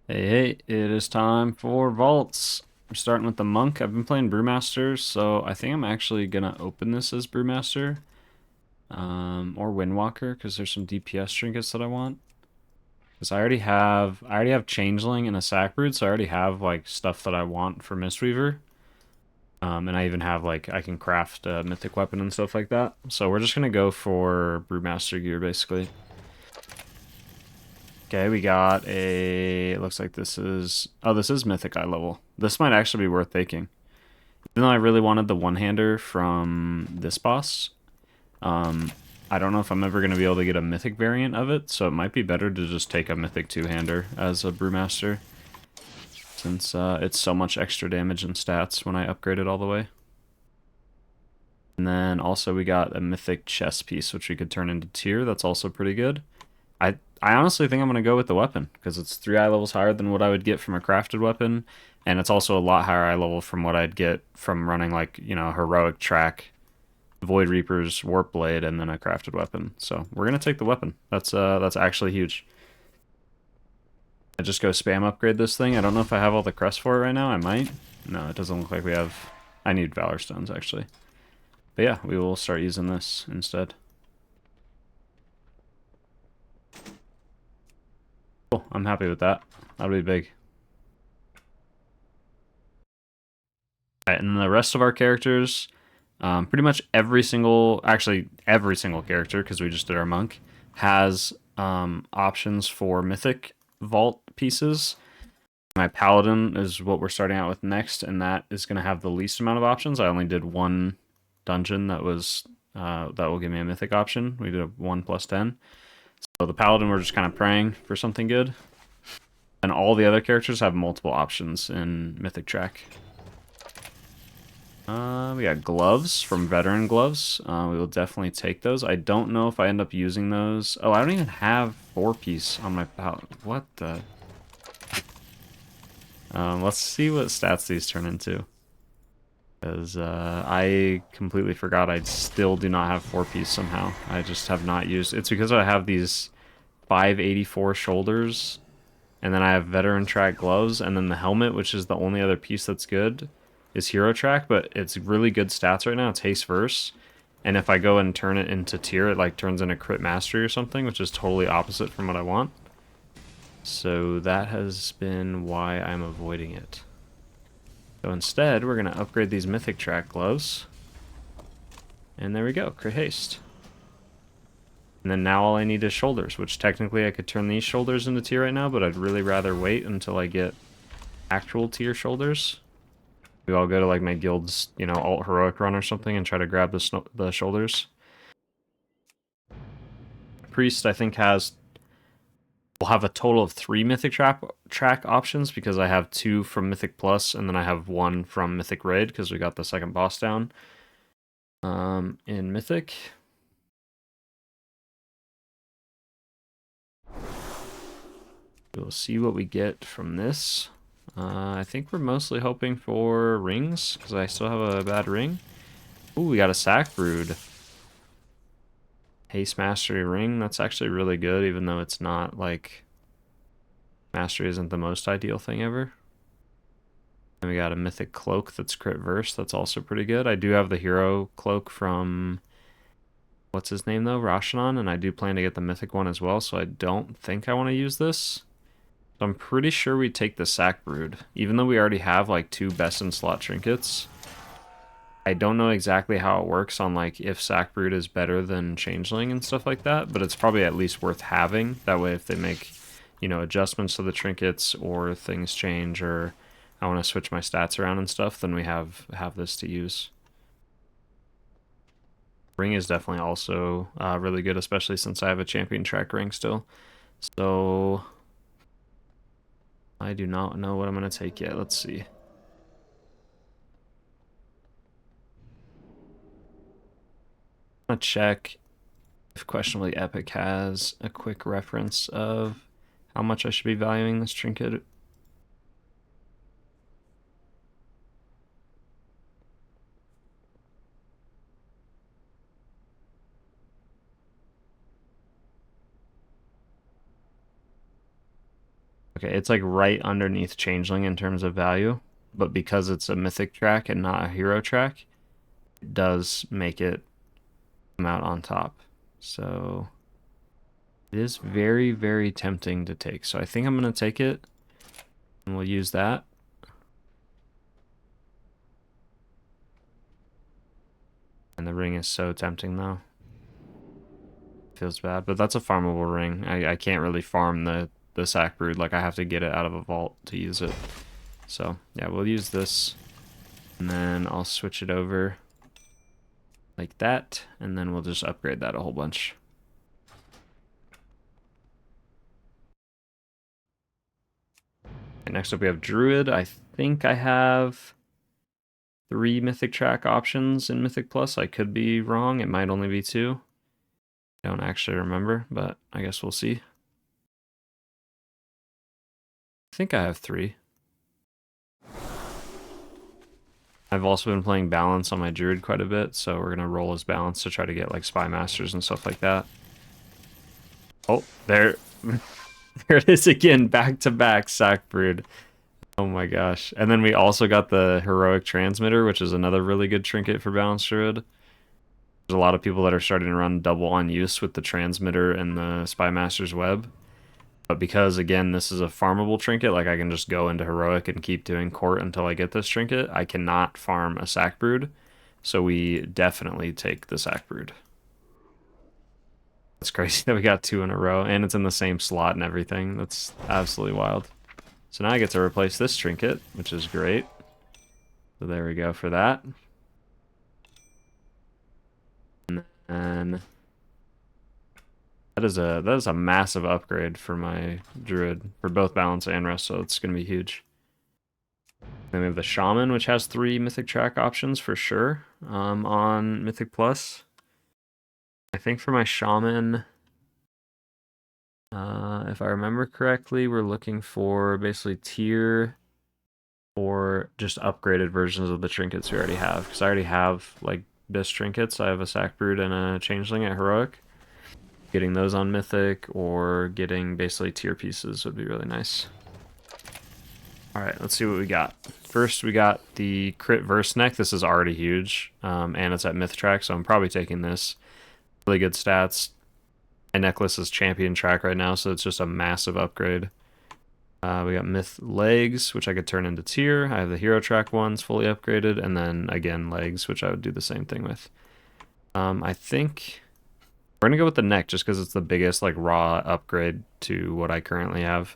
Hey, hey, it is time for vaults. We're starting with the monk. I've been playing Brewmaster, so I think I'm actually gonna open this as Brewmaster, or Windwalker, because there's some DPS trinkets that I want. Because I already have Changeling and a Sack Brood, so I already have like stuff that I want for Mistweaver. And I even have like I can craft a Mythic weapon and stuff like that. So we're just gonna go for Brewmaster gear basically. Okay, we got a. It looks like this is. Oh, this is Mythic eye level. This might actually be worth taking. Even though I really wanted the one-hander from this boss, um, I don't know if I'm ever going to be able to get a Mythic variant of it, so it might be better to just take a Mythic two-hander as a Brewmaster, since it's so much extra damage and stats when I upgrade it all the way. And then also we got a Mythic chest piece, which we could turn into tier. That's also pretty good. I honestly think I'm going to go with the weapon because it's 3 eye levels higher than what I would get from a crafted weapon, and it's also a lot higher eye level from what I'd get from running like, heroic track, Void Reaper's Warp Blade, and then a crafted weapon. So we're going to take the weapon. That's actually huge. I just go spam upgrade this thing. I don't know if I have all the crests for it right now. I might. No, it doesn't look like we have. I need Valor Stones actually. But yeah, we will start using this instead. Cool. I'm happy with that. That'll be big. Alright, and then the rest of our characters, pretty much actually every single character, because we just did our monk, has options for mythic vault pieces. My paladin is what we're starting out with next, and that is going to have the least amount of options. I only did one dungeon that will give me a mythic option. We did a 1+10. So the paladin, we're just kind of praying for something good. And all the other characters have multiple options in mythic track. We got gloves from Veteran Gloves. We will definitely take those. I don't know if I end up using those. Oh, I don't even have 4-piece on my palette. What the? Let's see what stats these turn into. Because I completely forgot I still do not have 4-piece somehow. I just have not used. It's because I have these 584 shoulders, and then I have Veteran Track gloves, and then the helmet, which is the only other piece that's good, is Hero Track, but it's really good stats right now. It's Haste Verse, and if I go and turn it into tier, it like turns into Crit Mastery or something, which is totally opposite from what I want. So that has been why I'm avoiding it. So instead, we're going to upgrade these Mythic Track gloves. And there we go, Crit Haste. And then now all I need is shoulders, which technically I could turn these shoulders into tier right now, but I'd really rather wait until I get actual tier shoulders. We all go to like my guild's, alt heroic run or something and try to grab the shoulders. Priest, I think, will have a total of 3 Mythic track options because I have 2 from Mythic Plus and then I have 1 from Mythic Raid because we got the second boss down in Mythic. We'll see what we get from this. I think we're mostly hoping for rings because I still have a bad ring. Ooh, we got a Sack Brood. Haste Mastery ring. That's actually really good, even though it's not like Mastery isn't the most ideal thing ever. And we got a Mythic Cloak that's crit verse. That's also pretty good. I do have the Hero Cloak from, what's his name though? Rashanan, and I do plan to get the Mythic one as well, so I don't think I want to use this. So I'm pretty sure we take the Sack Brood. Even though we already have like 2 best in slot trinkets, I don't know exactly how it works on like if Sack Brood is better than Changeling and stuff like that, but it's probably at least worth having. That way if they make, adjustments to the trinkets or things change or I want to switch my stats around and stuff, then we have this to use. Ring is definitely also really good, especially since I have a champion track ring still. So I do not know what I'm going to take yet. Let's see. I'm going to check if Questionably Epic has a quick reference of how much I should be valuing this trinket. Okay, it's like right underneath Changeling in terms of value, but because it's a mythic track and not a hero track, it does make it come out on top. So it is very, very tempting to take. So I think I'm going to take it, and we'll use that. And the ring is so tempting, though. Feels bad, but that's a farmable ring. I can't really farm the sack brood. Like, I have to get it out of a vault to use it. So, yeah, we'll use this. And then I'll switch it over like that. And then we'll just upgrade that a whole bunch. Okay, next up we have Druid. I think I have 3 Mythic track options in Mythic Plus. I could be wrong. It might only be 2. I don't actually remember, but I guess we'll see. I think I have 3. I've also been playing balance on my Druid quite a bit, so we're gonna roll as balance to try to get like Spy Masters and stuff like that. Oh, there, there it is again, back to back Sack Brood. Oh my gosh! And then we also got the Heroic Transmitter, which is another really good trinket for Balanced Druid. There's a lot of people that are starting to run double on use with the Transmitter and the Spy Master's Web. But because, again, this is a farmable trinket, like I can just go into Heroic and keep doing Court until I get this trinket, I cannot farm a Sack Brood, so we definitely take the Sack Brood. It's crazy that we got 2 in a row, and it's in the same slot and everything. That's absolutely wild. So now I get to replace this trinket, which is great. So there we go for that. And that is a massive upgrade for my Druid for both balance and rest, so it's gonna be huge. Then we have the Shaman, which has 3 Mythic track options for sure on Mythic Plus. I think for my Shaman, if I remember correctly, we're looking for basically tier or just upgraded versions of the trinkets we already have. Because I already have like Bis trinkets. I have a Sack Brood and a Changeling at Heroic. Getting those on Mythic or getting basically tier pieces would be really nice. Alright, let's see what we got. First, we got the Crit Verse Neck. This is already huge, and it's at Myth Track, so I'm probably taking this. Really good stats. My necklace is Champion Track right now, so it's just a massive upgrade. We got Myth Legs, which I could turn into tier. I have the Hero Track ones fully upgraded, and then, again, Legs, which I would do the same thing with. I think we're going to go with the neck, just because it's the biggest, like, raw upgrade to what I currently have.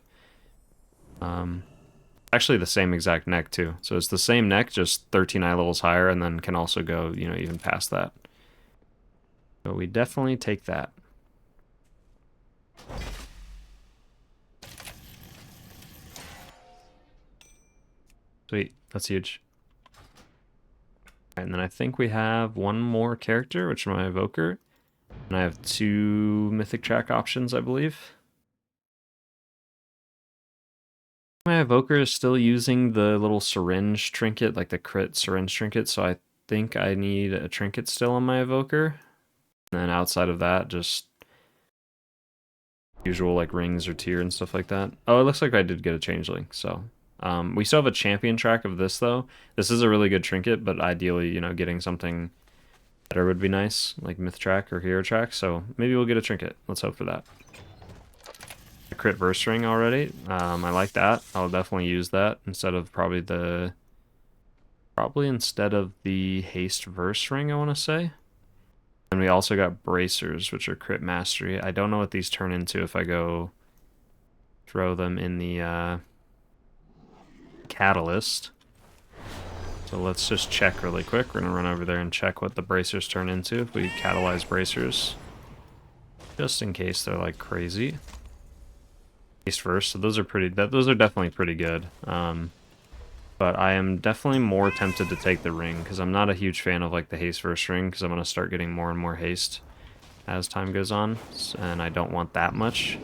Actually the same exact neck too. So it's the same neck, just 13 eye levels higher, and then can also go, you know, even past that. So we definitely take that. Sweet, that's huge. And then I think we have one more character, which is my Evoker. And I have 2 Mythic track options, I believe. My Evoker is still using the little syringe trinket, like the crit syringe trinket, so I think I need a trinket still on my Evoker. And then outside of that, just usual like rings or tier and stuff like that. Oh, it looks like I did get a Changeling, so... we still have a champion track of this, though. This is a really good trinket, but ideally, you know, getting something better would be nice, like Myth track or Hero track, so maybe we'll get a trinket. Let's hope for that. A crit verse ring already. I like that. I'll definitely use that instead of probably instead of the haste verse ring, I want to say. And we also got bracers, which are crit mastery. I don't know what these turn into if I go throw them in the catalyst. So let's just check really quick. We're gonna run over there and check what the bracers turn into if we catalyze bracers, just in case they're like crazy. Haste first, so those are definitely pretty good. But I am definitely more tempted to take the ring because I'm not a huge fan of like the haste first ring because I'm gonna start getting more and more haste as time goes on, and I don't want that much.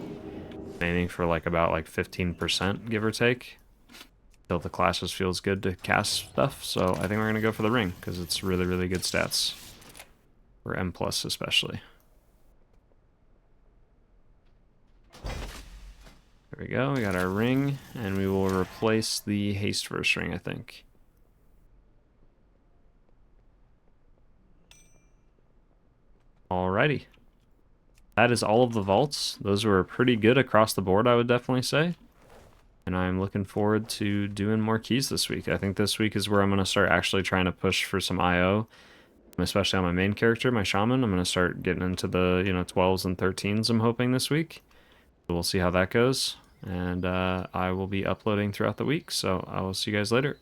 I'm aiming for like about like 15%, give or take. Till the class just feels good to cast stuff, so I think we're gonna go for the ring because it's really, really good stats for M+ especially. There we go. We got our ring, and we will replace the haste verse ring, I think. Alrighty. That is all of the vaults. Those were pretty good across the board, I would definitely say. And I'm looking forward to doing more keys this week. I think this week is where I'm going to start actually trying to push for some IO, especially on my main character, my Shaman. I'm going to start getting into the 12s and 13s, I'm hoping, this week. We'll see how that goes. And I will be uploading throughout the week, so I will see you guys later.